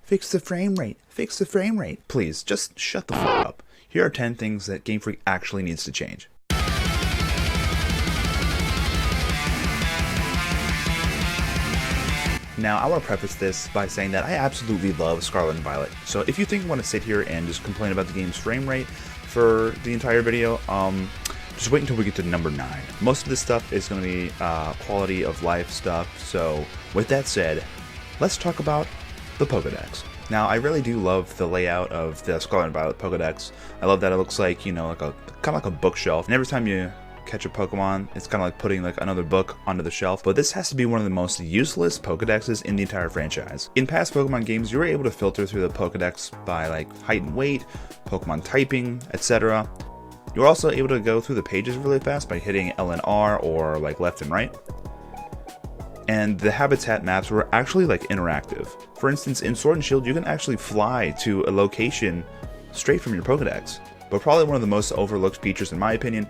Fix the frame rate. Fix the frame rate. Please, just shut the fuck up. Here are 10 things that Game Freak actually needs to change. Now, I want to preface this by saying that I absolutely love Scarlet and Violet. So if you think I want to sit here and just complain about the game's frame rate for the entire video, just wait until we get to number 9. Most of this stuff is going to be quality of life stuff. So with that said, let's talk about the Pokedex. Now, I really do love the layout of the Scarlet and Violet Pokedex. I love that it looks like, you know, like kind of like a bookshelf. And every time you catch a Pokemon, it's kind of like putting like another book onto the shelf. But this has to be one of the most useless Pokedexes in the entire franchise. In past Pokemon games, you were able to filter through the Pokedex by like height and weight, Pokemon typing, etc. You were also able to go through the pages really fast by hitting L and R or like left and right. And the habitat maps were actually like interactive. For instance, in Sword and Shield, you can actually fly to a location straight from your Pokedex. But probably one of the most overlooked features, in my opinion,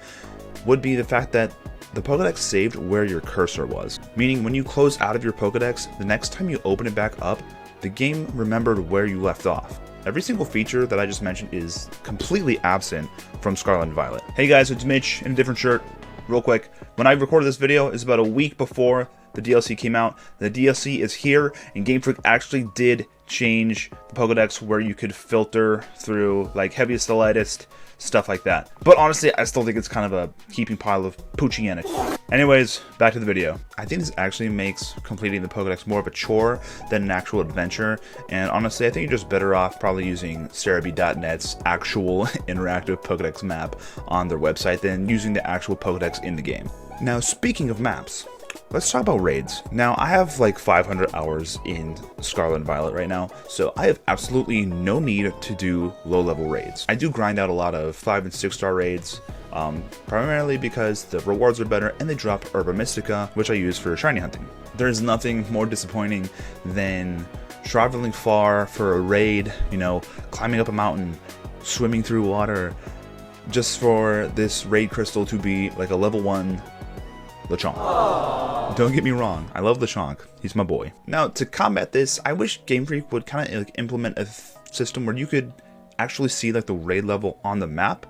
would be the fact that the Pokedex saved where your cursor was. Meaning when you close out of your Pokedex, the next time you open it back up, the game remembered where you left off. Every single feature that I just mentioned is completely absent from Scarlet and Violet. Hey guys, it's Mitch in a different shirt. Real quick, when I recorded this video, it's about a week before the DLC came out. The DLC is here, and Game Freak actually did change the Pokedex where you could filter through like heaviest to lightest, stuff like that. But honestly, I still think it's kind of a heaping pile of Poochianic. Anyways, back to the video. I think this actually makes completing the Pokedex more of a chore than an actual adventure. And honestly, I think you're just better off probably using Cerebi.net's actual interactive Pokedex map on their website than using the actual Pokedex in the game. Now, speaking of maps, let's talk about raids. Now, I have like 500 hours in Scarlet and Violet right now, so I have absolutely no need to do low-level raids. I do grind out a lot of 5 and 6 star raids, primarily because the rewards are better and they drop Herba Mystica, which I use for shiny hunting. There's nothing more disappointing than traveling far for a raid, you know, climbing up a mountain, swimming through water, just for this raid crystal to be like a level 1 Lechonk. Aww. Don't get me wrong, I love Lechonk. He's my boy. Now, to combat this, I wish Game Freak would kind of like implement a system where you could actually see like the raid level on the map.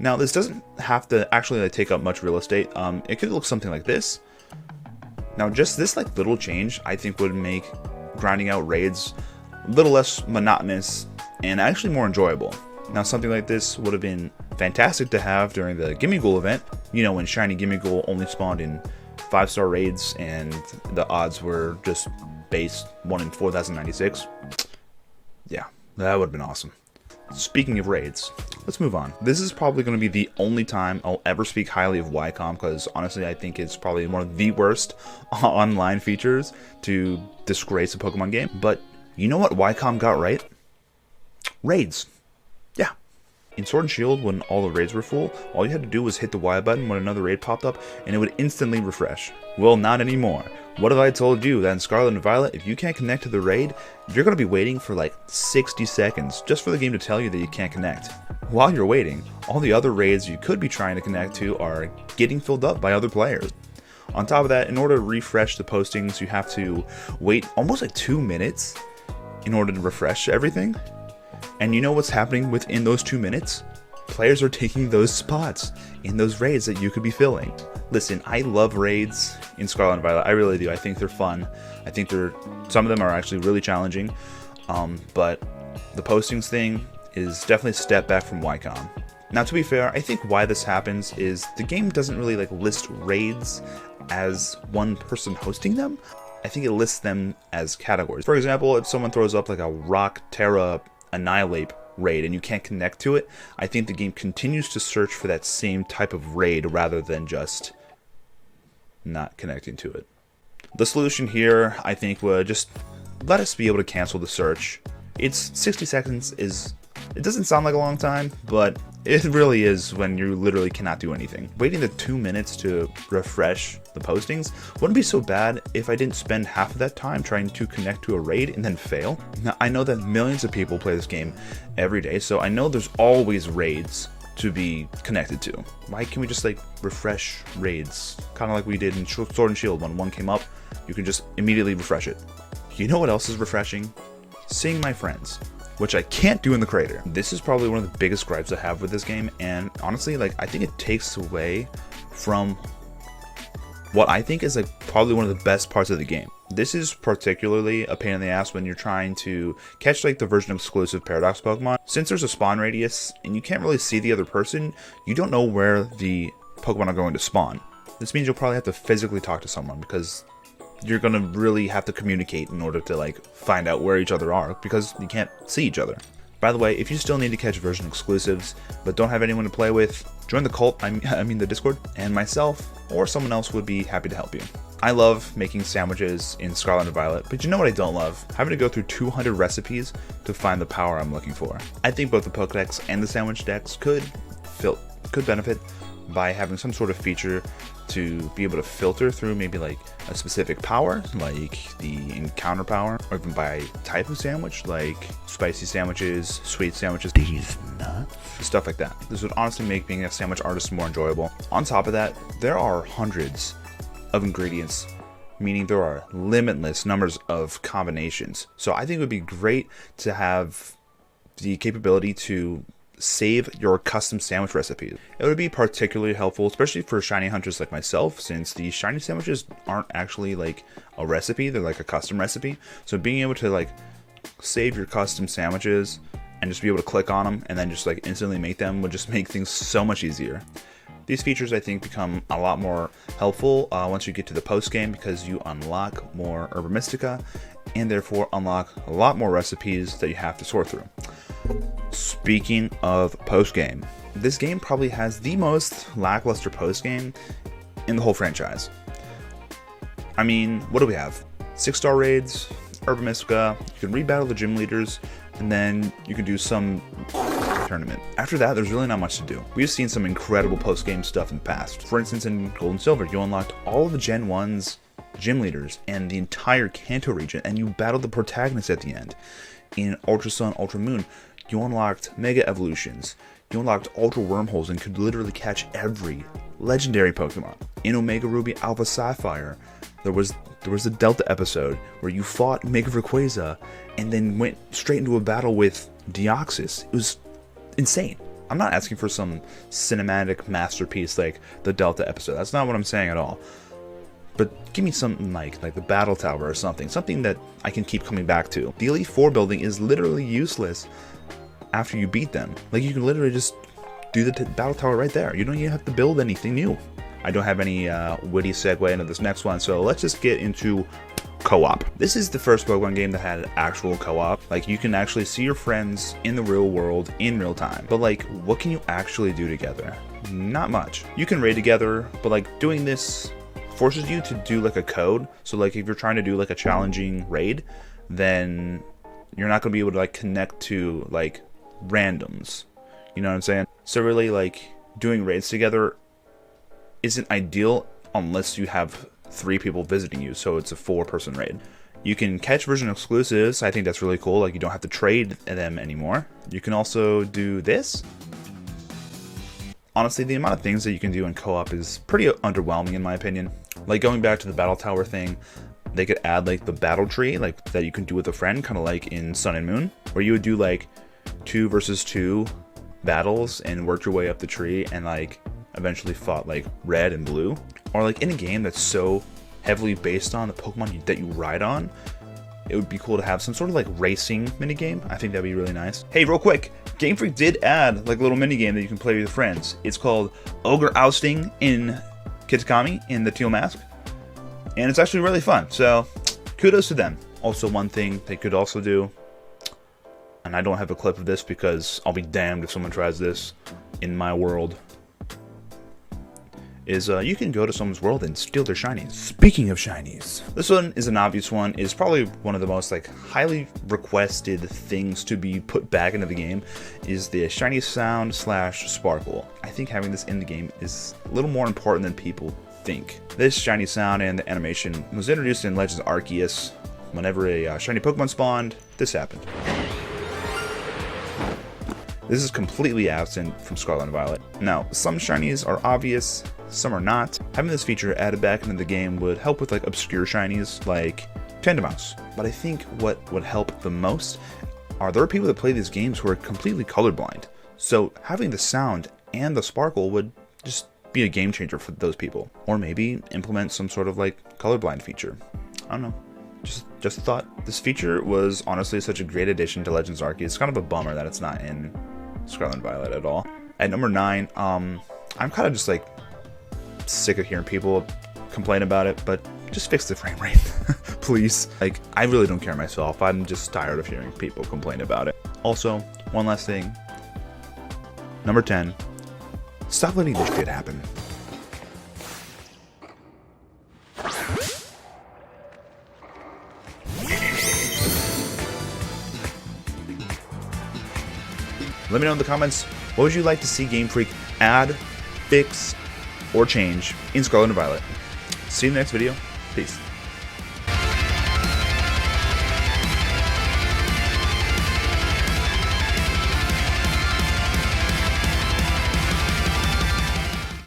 Now, this doesn't have to actually like take up much real estate. It could look something like this. Now, just this like little change, I think would make grinding out raids a little less monotonous and actually more enjoyable. Now, something like this would have been fantastic to have during the Gimme Ghoul event, you know, when shiny Gimme Ghoul only spawned in 5-star raids and the odds were just base 1 in 4096. Yeah, that would have been awesome. Speaking of raids, let's move on. This is probably going to be the only time I'll ever speak highly of YCOM, because honestly I think it's probably one of the worst online features to disgrace a Pokemon game. But you know what YCOM got right? Raids. Yeah. In Sword and Shield, when all the raids were full, all you had to do was hit the Y button when another raid popped up, and it would instantly refresh. Well, not anymore. What if I told you that in Scarlet and Violet, if you can't connect to the raid, you're going to be waiting for like 60 seconds just for the game to tell you that you can't connect. While you're waiting, all the other raids you could be trying to connect to are getting filled up by other players. On top of that, in order to refresh the postings, you have to wait almost like 2 minutes in order to refresh everything. And you know what's happening within those 2 minutes? Players are taking those spots in those raids that you could be filling. Listen, I love raids in Scarlet and Violet. I really do. I think they're fun. I think some of them are actually really challenging. But the postings thing is definitely a step back from YCOM. Now, to be fair, I think why this happens is the game doesn't really like list raids as one person hosting them. I think it lists them as categories. For example, if someone throws up like a Rock, Terra, Annihilate raid and you can't connect to it, I think the game continues to search for that same type of raid rather than just not connecting to it. The solution here, I think, would just let us be able to cancel the search. It's 60 seconds it doesn't sound like a long time, but it really is when you literally cannot do anything. Waiting the 2 minutes to refresh the postings wouldn't be so bad if I didn't spend half of that time trying to connect to a raid and then fail. Now, I know that millions of people play this game every day, so I know there's always raids to be connected to. Why can't we just like refresh raids? Kind of like we did in Sword and Shield. When one came up, you can just immediately refresh it. You know what else is refreshing? seeing my friends, which I can't do in the creator. This is probably one of the biggest gripes I have with this game, and honestly, like, I think it takes away from what I think is like probably one of the best parts of the game. This is particularly a pain in the ass when you're trying to catch like the version exclusive Paradox Pokemon. Since there's a spawn radius and you can't really see the other person, you don't know where the Pokemon are going to spawn. This means you'll probably have to physically talk to someone, because you're gonna really have to communicate in order to like find out where each other are, because you can't see each other. By the way, if you still need to catch version exclusives but don't have anyone to play with, join the cult, I mean the Discord, and myself or someone else would be happy to help you. I love making sandwiches in Scarlet and Violet, but you know what I don't love? Having to go through 200 recipes to find the power I'm looking for. I think both the Pokedex and the sandwich decks could benefit by having some sort of feature to be able to filter through maybe like a specific power, like the encounter power, or even by type of sandwich, like spicy sandwiches, sweet sandwiches, these nuts, stuff like that. This would honestly make being a sandwich artist more enjoyable. On top of that, there are hundreds of ingredients, meaning there are limitless numbers of combinations. So I think it would be great to have the capability to save your custom sandwich recipes. It would be particularly helpful, especially for shiny hunters like myself, since the shiny sandwiches aren't actually like a recipe, they're like a custom recipe. So being able to like save your custom sandwiches and just be able to click on them and then just like instantly make them would just make things so much easier. These features I think become a lot more helpful once you get to the post game, because you unlock more Herba Mystica and therefore unlock a lot more recipes that you have to sort through. Speaking of post-game, this game probably has the most lackluster post-game in the whole franchise. I mean, what do we have? 6-star raids, Herba Mystica, you can rebattle the gym leaders, and then you can do some tournament. After that, there's really not much to do. We've seen some incredible post-game stuff in the past. For instance, in Gold and Silver, you unlocked all of the Gen 1's gym leaders and the entire Kanto region, and you battled the protagonists at the end. In Ultra Sun, Ultra Moon, you unlocked Mega Evolutions, you unlocked Ultra Wormholes and could literally catch every legendary Pokemon. In Omega Ruby Alpha Sapphire, there was a Delta episode where you fought Mega Rayquaza and then went straight into a battle with Deoxys. It was insane. I'm not asking for some cinematic masterpiece like the Delta episode. That's not what I'm saying at all. But give me something like the Battle Tower or something that I can keep coming back to. The Elite Four building is literally useless after you beat them. Like, you can literally just do the Battle Tower right there. You don't even have to build anything new. I don't have any witty segue into this next one, so let's just get into co-op. This is the first Pokemon game that had actual co-op. Like, you can actually see your friends in the real world in real time. But like, what can you actually do together? Not much. You can raid together, but like doing this forces you to do like a code. So like if you're trying to do like a challenging raid, then you're not going to be able to like connect to like randoms. You know what I'm saying? So really, like, doing raids together isn't ideal unless you have 3 people visiting you, so it's a 4-person raid. You can catch version exclusives. I think that's really cool. Like, you don't have to trade them anymore. You can also do this. Honestly, the amount of things that you can do in co-op is pretty underwhelming in my opinion. Like, going back to the Battle Tower thing, they could add like the battle tree, like that you can do with a friend, kind of like in Sun and Moon, where you would do like 2 versus 2 battles and work your way up the tree and like eventually fought like red and blue. Or like in a game that's so heavily based on the Pokemon that you ride on, it would be cool to have some sort of like racing minigame. I think that'd be really nice. Hey, real quick, Game Freak did add like a little minigame that you can play with your friends. It's called Ogre Ousting in Kitakami in the Teal mask, and it's actually really fun, so kudos to them. Also, one thing they could also do, and I don't have a clip of this because I'll be damned if someone tries this in my world, is you can go to someone's world and steal their shinies. Speaking of shinies, this one is an obvious one. It's probably one of the most like highly requested things to be put back into the game, is the shiny sound / sparkle. I think having this in the game is a little more important than people think. This shiny sound and the animation was introduced in Legends Arceus. Whenever a shiny Pokemon spawned, this happened. This is completely absent from Scarlet and Violet. Now, some shinies are obvious, some are not. Having this feature added back into the game would help with like obscure shinies, like tandem mouse. But I think what would help the most are there are people that play these games who are completely colorblind. So having the sound and the sparkle would just be a game changer for those people. Or maybe implement some sort of like colorblind feature. I don't know. Just a thought. This feature was honestly such a great addition to Legends Arceus. It's kind of a bummer that it's not in Scarlet and Violet at all. At number 9, I'm kind of just like sick of hearing people complain about it, but just fix the frame rate, please. Like, I really don't care myself. I'm just tired of hearing people complain about it. Also, one last thing. Number 10, stop letting this shit happen. Let me know in the comments, what would you like to see Game Freak add, fix, or change in Scarlet and Violet? See you in the next video. Peace.